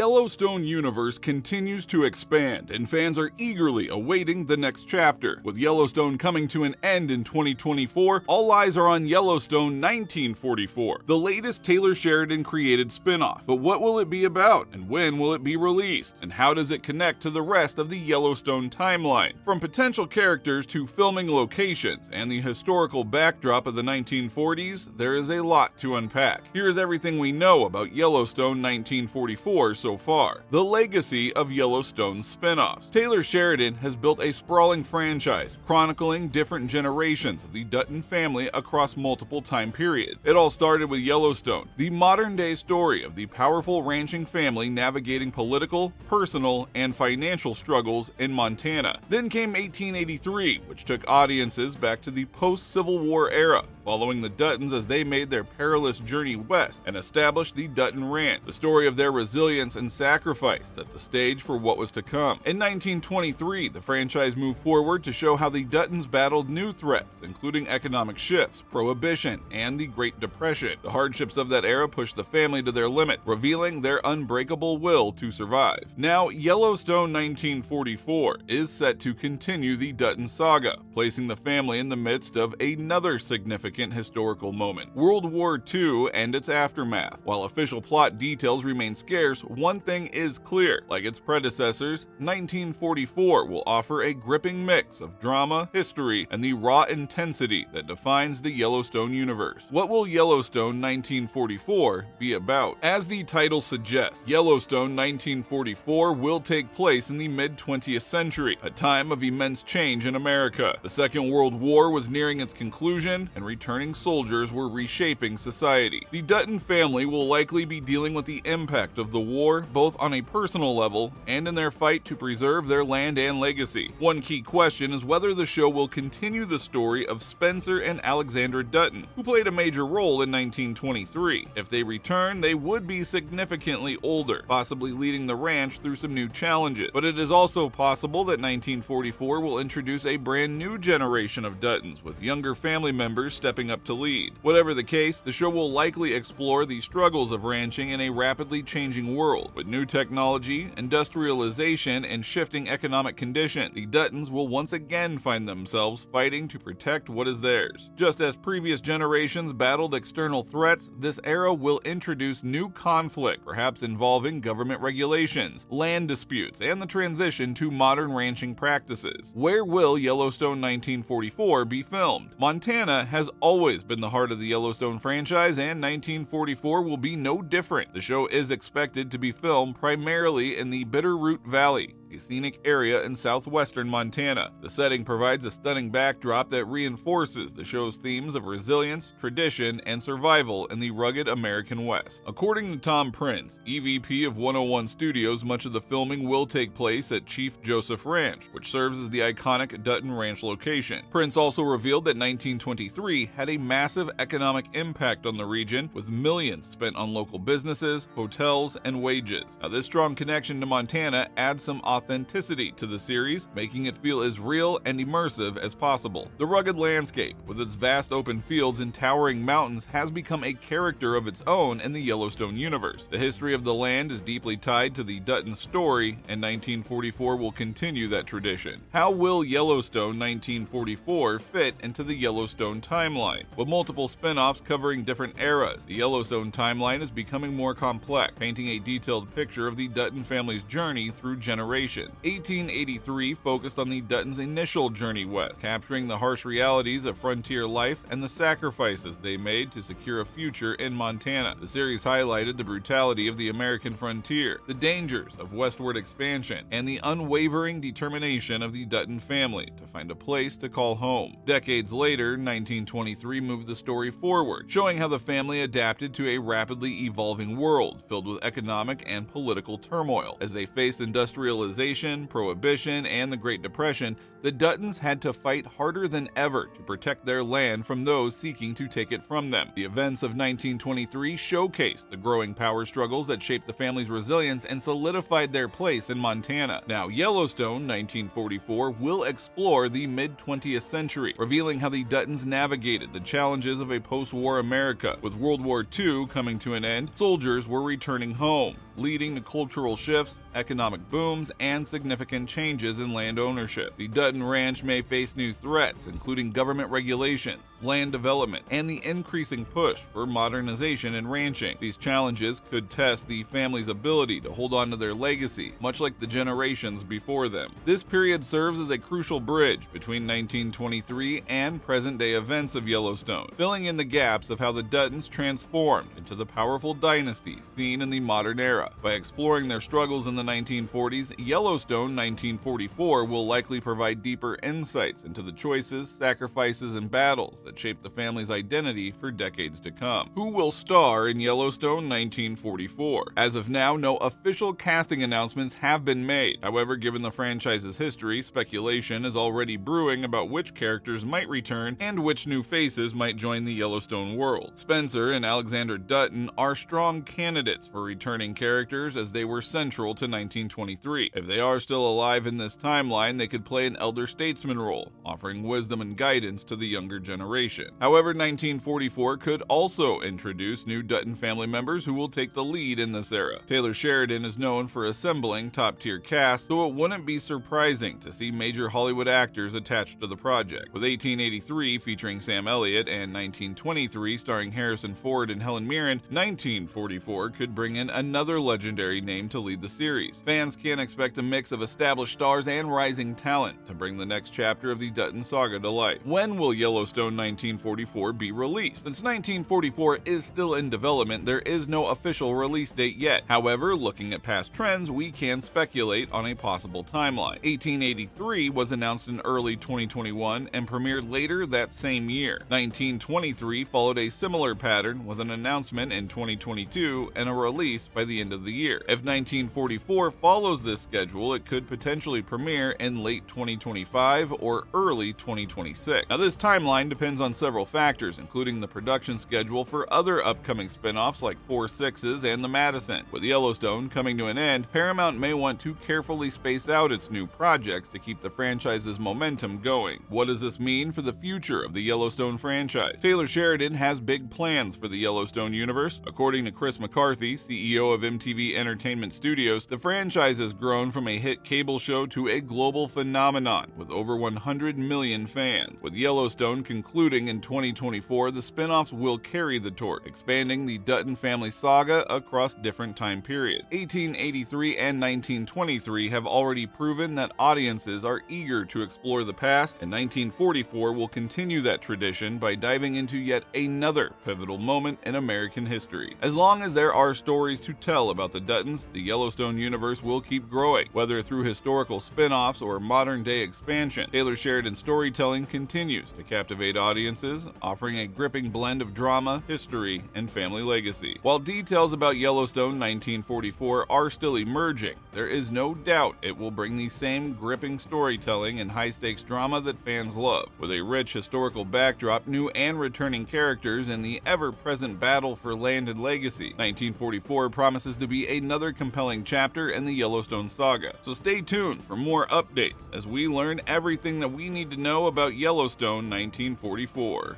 Yellowstone universe continues to expand, and fans are eagerly awaiting the next chapter. With Yellowstone coming to an end in 2024, all eyes are on Yellowstone 1944, the latest Taylor Sheridan created spin-off. But what will it be about, and when will it be released, and how does it connect to the rest of the Yellowstone timeline? From potential characters to filming locations and the historical backdrop of the 1940s, there is a lot to unpack. Here is everything we know about Yellowstone 1944 so far. The legacy of Yellowstone's spin-offs. Taylor Sheridan has built a sprawling franchise, chronicling different generations of the Dutton family across multiple time periods. It all started with Yellowstone, the modern-day story of the powerful ranching family navigating political, personal, and financial struggles in Montana. Then came 1883, which took audiences back to the post-Civil War era, following the Duttons as they made their perilous journey west and established the Dutton Ranch. The story of their resilience and sacrifice set the stage for what was to come. In 1923, the franchise moved forward to show how the Duttons battled new threats, including economic shifts, prohibition, and the Great Depression. The hardships of that era pushed the family to their limit, revealing their unbreakable will to survive. Now, Yellowstone 1944 is set to continue the Dutton saga, placing the family in the midst of another significant historical moment: World War II and its aftermath. While official plot details remain scarce, one thing is clear: like its predecessors, 1944 will offer a gripping mix of drama, history, and the raw intensity that defines the Yellowstone universe. What will Yellowstone 1944 be about? As the title suggests, Yellowstone 1944 will take place in the mid-20th century, a time of immense change in America. The Second World War was nearing its conclusion, and returning soldiers were reshaping society. The Dutton family will likely be dealing with the impact of the war, both on a personal level and in their fight to preserve their land and legacy. One key question is whether the show will continue the story of Spencer and Alexandra Dutton, who played a major role in 1923. If they return, they would be significantly older, possibly leading the ranch through some new challenges. But it is also possible that 1944 will introduce a brand new generation of Duttons, with younger family members stepping up to lead. Whatever the case, the show will likely explore the struggles of ranching in a rapidly changing world. With new technology, industrialization, and shifting economic conditions, the Duttons will once again find themselves fighting to protect what is theirs. Just as previous generations battled external threats, this era will introduce new conflict, perhaps involving government regulations, land disputes, and the transition to modern ranching practices. Where will Yellowstone 1944 be filmed? Montana has always been the heart of the Yellowstone franchise, and 1944 will be no different. The show is expected to be filmed primarily in the Bitterroot Valley, a scenic area in southwestern Montana. The setting provides a stunning backdrop that reinforces the show's themes of resilience, tradition, and survival in the rugged American West. According to Tom Prince, EVP of 101 Studios, much of the filming will take place at Chief Joseph Ranch, which serves as the iconic Dutton Ranch location. Prince also revealed that 1923 had a massive economic impact on the region, with millions spent on local businesses, hotels, and wages. Now, this strong connection to Montana adds some authenticity to the series, making it feel as real and immersive as possible. The rugged landscape, with its vast open fields and towering mountains, has become a character of its own in the Yellowstone universe. The history of the land is deeply tied to the Dutton story, and 1944 will continue that tradition. How will Yellowstone 1944 fit into the Yellowstone timeline? With multiple spin-offs covering different eras, the Yellowstone timeline is becoming more complex, painting a detailed picture of the Dutton family's journey through generations. 1883 focused on the Duttons' initial journey west, capturing the harsh realities of frontier life and the sacrifices they made to secure a future in Montana. The series highlighted the brutality of the American frontier, the dangers of westward expansion, and the unwavering determination of the Dutton family to find a place to call home. Decades later, 1923 moved the story forward, showing how the family adapted to a rapidly evolving world filled with economic and political turmoil. As they faced industrialization, prohibition, and the Great Depression, the Duttons had to fight harder than ever to protect their land from those seeking to take it from them. The events of 1923 showcased the growing power struggles that shaped the family's resilience and solidified their place in Montana. Now, Yellowstone 1944 will explore the mid-20th century, revealing how the Duttons navigated the challenges of a post-war America. With World War II coming to an end, soldiers were returning home, leading to cultural shifts, economic booms, and significant changes in land ownership. The Dutton Ranch may face new threats, including government regulations, land development, and the increasing push for modernization in ranching. These challenges could test the family's ability to hold on to their legacy, much like the generations before them. This period serves as a crucial bridge between 1923 and present-day events of Yellowstone, filling in the gaps of how the Duttons transformed into the powerful dynasty seen in the modern era. By exploring their struggles in the 1940s, Yellowstone 1944 will likely provide deeper insights into the choices, sacrifices, and battles that shaped the family's identity for decades to come. Who will star in Yellowstone 1944? As of now, no official casting announcements have been made. However, given the franchise's history, speculation is already brewing about which characters might return and which new faces might join the Yellowstone world. Spencer and Alexander Dutton are strong candidates for returning characters as they were central to 1923. If they are still alive in this timeline, they could play an elder statesman role, offering wisdom and guidance to the younger generation. However, 1944 could also introduce new Dutton family members who will take the lead in this era. Taylor Sheridan is known for assembling top-tier casts, so it wouldn't be surprising to see major Hollywood actors attached to the project. With 1883 featuring Sam Elliott and 1923 starring Harrison Ford and Helen Mirren, 1944 could bring in another legendary name to lead the series. Fans can expect a mix of established stars and rising talent to bring the next chapter of the Dutton saga to life. When will Yellowstone 1944 be released? Since 1944 is still in development, there is no official release date yet. However, looking at past trends, we can speculate on a possible timeline. 1883 was announced in early 2021 and premiered later that same year. 1923 followed a similar pattern with an announcement in 2022 and a release by the end of the year. If 1944 follows this schedule, it could potentially premiere in late 2025 or early 2026. Now, this timeline depends on several factors, including the production schedule for other upcoming spin-offs like 4 Sixes and The Madison. With Yellowstone coming to an end, Paramount may want to carefully space out its new projects to keep the franchise's momentum going. What does this mean for the future of the Yellowstone franchise? Taylor Sheridan has big plans for the Yellowstone universe. According to Chris McCarthy, CEO of MTV Entertainment Studios, the franchise has grown from a hit cable show to a global phenomenon with over 100 million fans. With Yellowstone concluding in 2024, the spin-offs will carry the torch, expanding the Dutton family saga across different time periods. 1883 and 1923 have already proven that audiences are eager to explore the past, and 1944 will continue that tradition by diving into yet another pivotal moment in American history. As long as there are stories to tell about the Duttons, the Yellowstone universe will keep growing, whether through historical spin-offs or modern-day expansion. Taylor Sheridan's storytelling continues to captivate audiences, offering a gripping blend of drama, history, and family legacy. While details about Yellowstone 1944 are still emerging, there is no doubt it will bring the same gripping storytelling and high-stakes drama that fans love. With a rich historical backdrop, new and returning characters, and the ever-present battle for land and legacy, 1944 promises to be another compelling chapter in the Yellowstone saga. So stay tuned for more updates as we learn everything that we need to know about Yellowstone 1944.